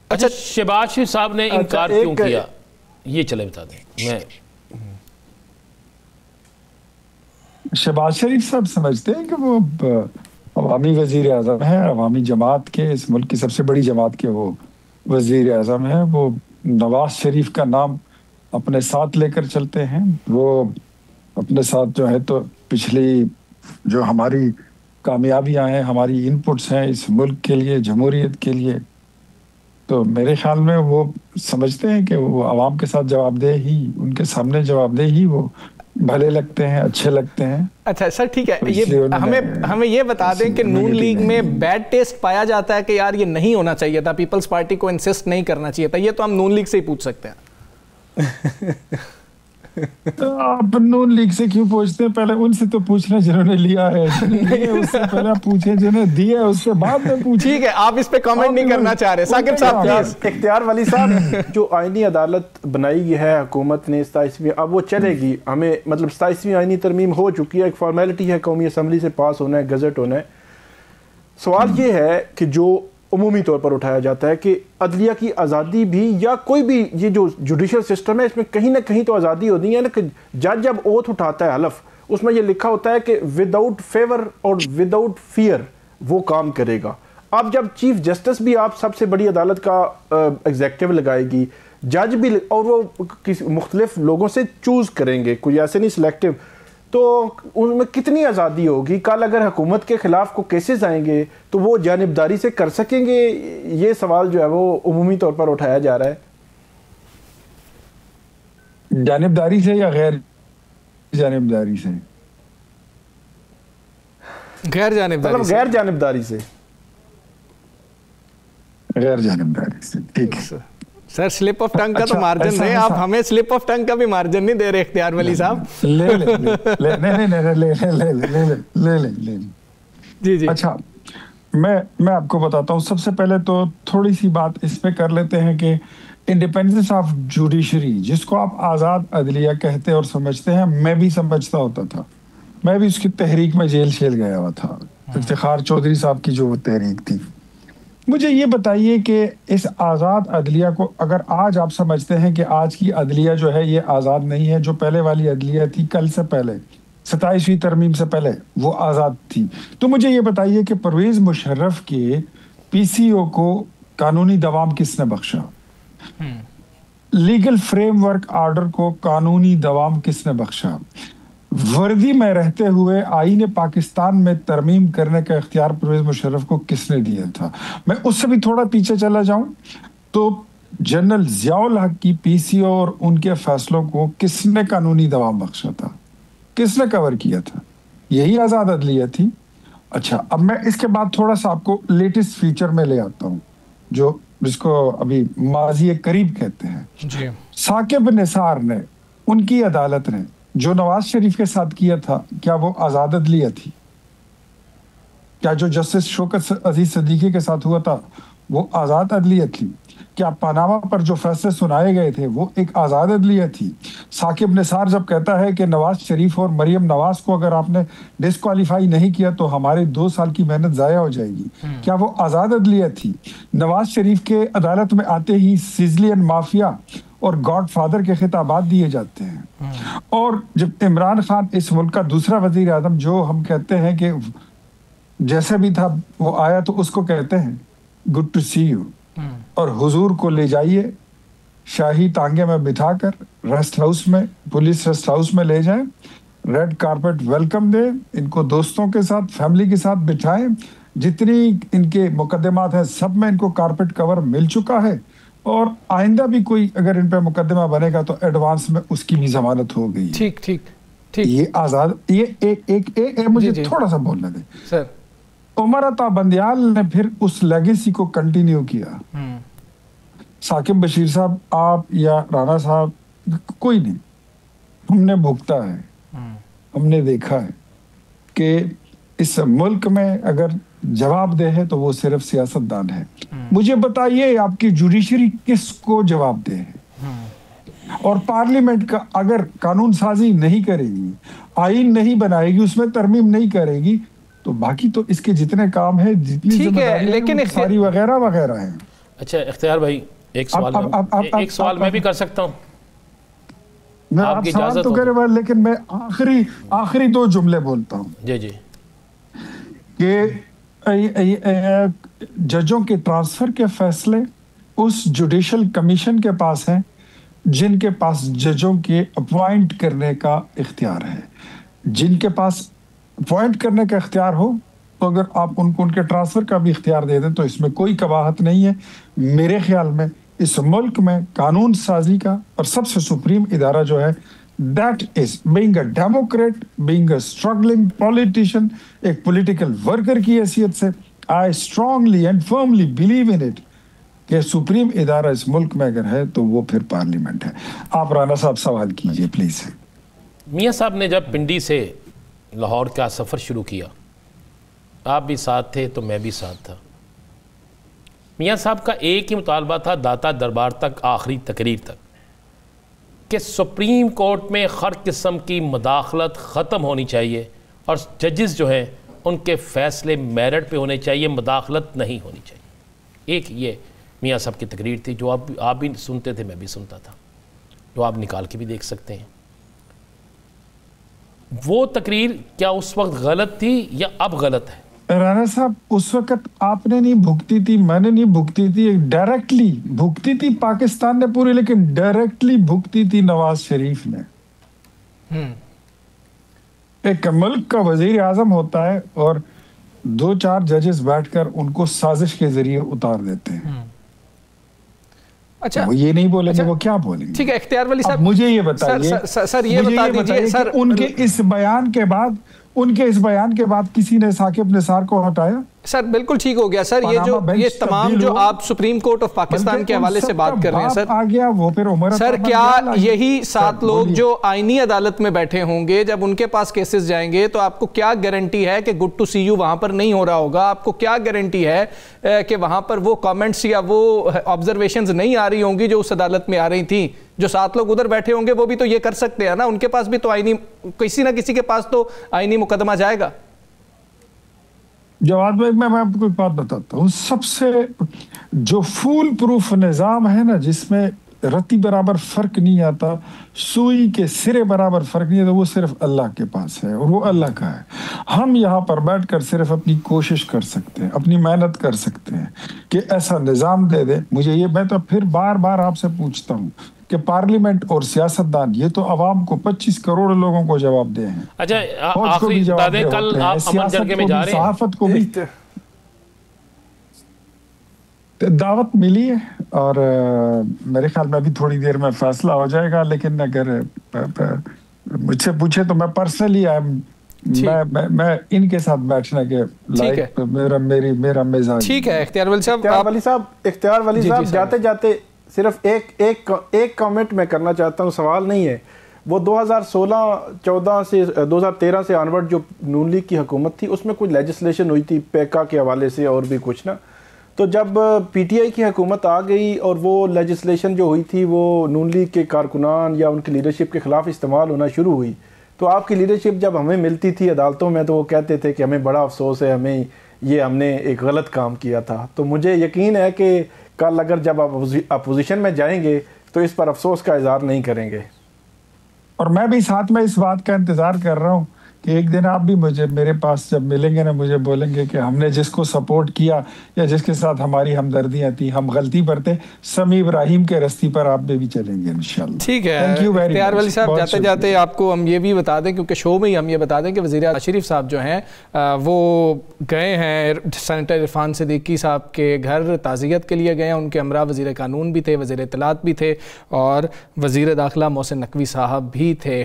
اچھا شہباز شریف صاحب نے انکار کیوں کیا یہ چلے بتا دیں. میں شہباز شریف صاحب سمجھتے ہیں کہ وہ عوامی وزیر اعظم ہے، عوامی جماعت کے، اس ملک کی سب سے بڑی جماعت کے وہ وزیر اعظم ہے. وہ نواز شریف کا نام اپنے ساتھ لے کر چلتے ہیں. وہ اپنے ساتھ جو ہے تو پچھلی جو ہماری کامیابیاں ہیں، ہماری ان پٹس ہیں اس ملک کے لیے، جمہوریت کے لیے، تو میرے خیال میں وہ سمجھتے ہیں کہ وہ عوام کے ساتھ جواب دہ ہی، ان کے سامنے جواب دہ ہی وہ بھلے لگتے ہیں، اچھے لگتے ہیں. اچھا سر ٹھیک ہے، یہ ہمیں یہ بتا دیں کہ نون لیگ میں بیڈ ٹیسٹ پایا جاتا ہے کہ یار یہ نہیں ہونا چاہیے تھا، پیپلز پارٹی کو انسسٹ نہیں کرنا چاہیے تھا، یہ تو ہم نون لیگ سے ہی پوچھ سکتے ہیں. آپ نون لیگ سے کیوں پوچھتے ہیں؟ پہلے ان سے تو پوچھنا جنہوں نے لیا ہے، اس سے پہلے پوچھیں جنہیں دیا اس سے بعد میں پوچھیں. ٹھیک ہے، آپ اس پہ کامنٹ نہیں کرنا چاہ رہے. ثاقب صاحب پلیز. اختیار ولی صاحب، جو آئینی عدالت بنائی گئی ہے حکومت نے 27ویں، اب وہ چلے گی، ہمیں مطلب 27ویں آئینی ترمیم ہو چکی ہے، ایک فارمیلٹی ہے، قومی اسمبلی سے پاس ہونا ہے، گزٹ ہونا ہے. سوال یہ ہے کہ جو عمومی طور پر اٹھایا جاتا ہے کہ عدلیہ کی آزادی بھی یا کوئی بھی یہ جو جوڈیشل سسٹم ہے اس میں کہیں نہ کہیں تو آزادی ہوتی ہے نا، کہ جج جب اوتھ اٹھاتا ہے حلف، اس میں یہ لکھا ہوتا ہے کہ وداؤٹ فیور اور وداؤٹ فیئر وہ کام کرے گا. اب جب چیف جسٹس بھی آپ سب سے بڑی عدالت کا ایگزیکٹو لگائے گی، جج بھی، اور وہ مختلف لوگوں سے چوز کریں گے، کوئی ایسے نہیں سلیکٹو، تو ان میں کتنی آزادی ہوگی؟ کل اگر حکومت کے خلاف کو کیسز آئیں گے تو وہ جانبداری سے کر سکیں گے؟ یہ سوال جو ہے وہ عمومی طور پر اٹھایا جا رہا ہے. جانبداری سے یا غیر جانبداری سے؟ غیر جانبداری مطلب غیر جانبداری سے. غیر جانبداری سے، ٹھیک ہے سر. سلپ آف ٹنگ کا تو مارجن ہے، آپ ہمیں سلپ آف ٹنگ کا بھی مارجن نہیں دے رہے اختیار ولی صاحب. لے. جی جی. اچھا میں آپ کو بتاتا ہوں. سب سے پہلے تو تھوڑی سی بات اس پہ کر لیتے ہیں کہ انڈیپینڈنس آف جوڈیشری، جس کو آپ آزاد عدلیہ کہتے اور سمجھتے ہیں، میں بھی سمجھتا ہوتا تھا. میں بھی اس کی تحریک میں جیل گیا ہوا تھا، افتخار چودھری صاحب کی جو وہ تحریک تھی. مجھے یہ بتائیے کہ اس آزاد عدلیہ کو اگر آج آپ سمجھتے ہیں کہ آج کی عدلیہ جو ہے یہ آزاد نہیں ہے، جو پہلے والی عدلیہ تھی کل سے پہلے 27ویں ترمیم سے پہلے وہ آزاد تھی، تو مجھے یہ بتائیے کہ پرویز مشرف کے پی سی او کو قانونی دوام کس نے بخشا؟ لیگل فریم ورک آرڈر کو قانونی دوام کس نے بخشا؟ وردی میں رہتے ہوئے آئین پاکستان میں ترمیم کرنے کا اختیار پرویز مشرف کو کس نے دیا تھا؟ میں اس سے بھی تھوڑا پیچھے چلا جاؤں تو جنرل ضیاء الحق کی پی سی او اور ان کے فیصلوں کو کس نے قانونی دوام بخشا تھا؟ کس نے کور کیا تھا؟ یہی آزاد عدلیہ تھی. اچھا اب میں اس کے بعد تھوڑا سا آپ کو لیٹسٹ فیچر میں لے آتا ہوں، جو جس کو ابھی ماضی قریب کہتے ہیں. جی. ثاقب نثار نے، ان کی عدالت نے جو نواز شریف کے ساتھ کیا تھا، کیا وہ آزاد عدلیہ تھی؟ کیا جو جسٹس شوکت عزیز صدیقی کے ساتھ ہوا تھا وہ آزاد عدلیہ تھی؟ کیا پاناما پر جو فیصلے سنائے گئے تھے وہ ایک آزاد عدلیہ تھی؟ ثاقب نثار جب کہتا ہے کہ نواز شریف اور مریم نواز کو اگر آپ نے ڈسکوالیفائی نہیں کیا تو ہمارے 2 سال کی محنت ضائع ہو جائے گی، کیا وہ آزاد عدلیہ تھی؟ نواز شریف کے عدالت میں آتے ہی سیزلین مافیا اور گاڈ فادر کے خطابات دیے جاتے ہیں. اور جب عمران خان اس ملک کا دوسرا وزیر اعظم، جو ہم کہتے ہیں کہ جیسے بھی تھا وہ آیا تو اس کو کہتے ہیں گڈ ٹو سی یو، اور حضور کو لے جائیے شاہی تانگے میں بٹھا کر ریسٹ ہاؤس میں، پولیس ریسٹ ہاؤس میں لے جائیں، ریڈ کارپٹ ویلکم دیں، ان کو دوستوں کے ساتھ، فیملی کے ساتھ بٹھائیں، جتنی ان کے مقدمات ہیں سب میں ان کو کارپٹ کور مل چکا ہے، اور آئندہ بھی کوئی اگر ان پہ مقدمہ بنے گا تو ایڈوانس میں اس کی بھی ضمانت ہو گئی. ٹھیک ٹھیک ٹھیک. یہ آزاد، یہ ایک مجھے تھوڑا سا بولنے دیں سر. عمر عطا بندیال نے پھر اس لیگیسی کو کنٹینیو کیا. ثاقب بشیر صاحب، آپ یا رانا صاحب، کوئی نہیں، ہم نے بھگتا ہے، ہم نے دیکھا ہے کہ اس ملک میں اگر جواب دہ ہے تو وہ صرف سیاستدان ہے. مجھے بتائیے آپ کی جوڈیشری کس کو جواب دہ ہے؟ اور پارلیمنٹ کا اگر قانون سازی نہیں کرے گی، آئین نہیں بنائے گی، اس میں ترمیم نہیں کرے گی، تو باقی تو اس کے جتنے کام ہیں، جتنی ذمہ داریاں ہیں، ساری وغیرہ وغیرہ ہیں. اچھا اختیار بھائی ایک سوال میں بھی کر سکتا ہوں؟ آپ سوال تو کرے بھائی، لیکن میں آخری 2 جملے بولتا ہوں. جی جی. کہ ججوں کے ٹرانسفر کے فیصلے اس جوڈیشل کمیشن کے پاس ہیں جن کے پاس ججوں کے اپوائنٹ کرنے کا اختیار ہے. جن کے پاس اپوائنٹ کرنے کا اختیار ہو تو اگر آپ ان کو ان کے ٹرانسفر کا بھی اختیار دے دیں تو اس میں کوئی قباحت نہیں ہے. میرے خیال میں اس ملک میں قانون سازی کا اور سب سے سپریم ادارہ جو ہے that is being a democrat, being a struggling politician, ایک پولیٹیکل ورکر کی حیثیت سے I strongly and firmly believe in it کہ سپریم ادارہ اس ملک میں اگر ہے تو وہ پھر پارلیمنٹ ہے. آپ رانا صاحب سوال کیجئے پلیز. میاں صاحب نے جب پنڈی سے لاہور کا سفر شروع کیا، آپ بھی ساتھ تھے تو میں بھی ساتھ تھا. میاں صاحب کا ایک ہی مطالبہ تھا داتا دربار تک، آخری تقریر تک، کہ سپریم کورٹ میں ہر قسم کی مداخلت ختم ہونی چاہیے اور ججز جو ہیں ان کے فیصلے میرٹ پہ ہونے چاہیے، مداخلت نہیں ہونی چاہیے. ایک یہ میاں صاحب کی تقریر تھی جو آپ بھی سنتے تھے، میں بھی سنتا تھا، جو آپ نکال کے بھی دیکھ سکتے ہیں. وہ تقریر کیا اس وقت غلط تھی یا اب غلط ہے؟ رانا صاحب اس وقت آپ نے نہیں بھگتی تھی، میں نے نہیں بھگتی تھی، ڈائریکٹلی بھگتی تھی پاکستان نے پوری، لیکن ڈائریکٹلی بھگتی تھی نواز شریف نے. ایک ملک کا وزیر اعظم ہوتا ہے اور 2-4 ججز بیٹھ کر ان کو سازش کے ذریعے اتار دیتے ہیں. اچھا وہ یہ نہیں بولیں گے، وہ کیا بولیں گے؟ ٹھیک ہے اختیار ولی صاحب مجھے یہ بتائیے، سر یہ بتا دیجئے سر، ان کے اس بیان کے بعد کسی نے ثاقب نثار کو ہٹایا؟ سر بالکل ٹھیک ہو گیا سر. یہ تمام جو آپ سپریم کورٹ آف پاکستان کے حوالے سے بات کر رہے ہیں سر، آ گیا وہ پھر عمر سر کیا یہی 7 لوگ جو آئینی عدالت میں بیٹھے ہوں گے جب ان کے پاس کیسز جائیں گے تو آپ کو کیا گارنٹی ہے کہ گڈ ٹو سی یو وہاں پر نہیں ہو رہا ہوگا؟ آپ کو کیا گارنٹی ہے کہ وہاں پر وہ کامنٹس یا وہ آبزرویشنز نہیں آ رہی ہوں گی جو اس عدالت میں آ رہی تھیں؟ جو 7 لوگ ادھر بیٹھے ہوں گے وہ بھی تو یہ کر سکتے ہیں نا، ان کے پاس بھی تو آئینی، کسی نہ کسی کے پاس تو آئینی مقدمہ جائے گا. جواد بھائی میں آپ کو ایک بات بتاتا ہوں، سب سے جو فول پروف نظام ہے نا، جس میں رتی برابر فرق نہیں آتا، سوئی کے سرے برابر فرق نہیں آتا، وہ صرف اللہ کے پاس ہے اور وہ اللہ کا ہے. ہم یہاں پر بیٹھ کر صرف اپنی کوشش کر سکتے ہیں، اپنی محنت کر سکتے ہیں کہ ایسا نظام دے دے. مجھے یہ، میں تو پھر بار بار آپ سے پوچھتا ہوں کہ پارلیمنٹ اور سیاستدان یہ تو عوام کو 25 کروڑ لوگوں کو جواب دے ہیں. اچھا آخری بتا دیں، کل آپ امن جرگے میں جا رہے ہیں، صحافت کو بھی دعوت ملی ہے اور میرے خیال میں ابھی تھوڑی دیر میں فیصلہ ہو جائے گا. لیکن اگر مجھ سے پوچھے تو میں پرسنلی میں ان کے ساتھ بیٹھنے کے لائق، میرا مزاج. ٹھیک ہے اختیار ولی صاحب جاتے جاتے صرف ایک کامنٹ میں کرنا چاہتا ہوں، سوال نہیں ہے. وہ 2016-14 سے 2013 سے آنورڈ جو نون لیگ کی حکومت تھی اس میں کچھ لیجسلیشن ہوئی تھی پیکا کے حوالے سے اور بھی کچھ نا. تو جب پی ٹی آئی کی حکومت آ گئی اور وہ لیجسلیشن جو ہوئی تھی وہ نون لیگ کے کارکنان یا ان کی لیڈرشپ کے خلاف استعمال ہونا شروع ہوئی، تو آپ کی لیڈرشپ جب ہمیں ملتی تھی عدالتوں میں تو وہ کہتے تھے کہ ہمیں بڑا افسوس ہے، ہم نے ایک غلط کام کیا تھا. تو مجھے یقین ہے کہ کل اگر جب آپ اپوزیشن میں جائیں گے تو اس پر افسوس کا اظہار نہیں کریں گے. اور میں بھی ساتھ میں اس بات کا انتظار کر رہا ہوں کہ ایک دن آپ بھی میرے پاس جب ملیں گے نا، مجھے بولیں گے کہ ہم نے جس کو سپورٹ کیا یا جس کے ساتھ ہماری ہمدردیاں تھیں، ہم غلطی برتے، سمی ابراہیم کے رستے پر آپ بھی چلیں گے انشاءاللہ. ٹھیک ہے اختیار ولی صاحب، جاتے جاتے آپ کو ہم یہ بھی بتا دیں، کیونکہ شو میں ہی ہم یہ بتا دیں کہ وزیر اعظم شریف صاحب جو ہیں وہ گئے ہیں سینیٹر عرفان صدیقی صاحب کے گھر، تعزیت کے لیے گئے ہیں. ان کے ہمراہ وزیر قانون بھی تھے، وزیر اطلاعات بھی تھے اور وزیر داخلہ محسن نقوی صاحب بھی تھے.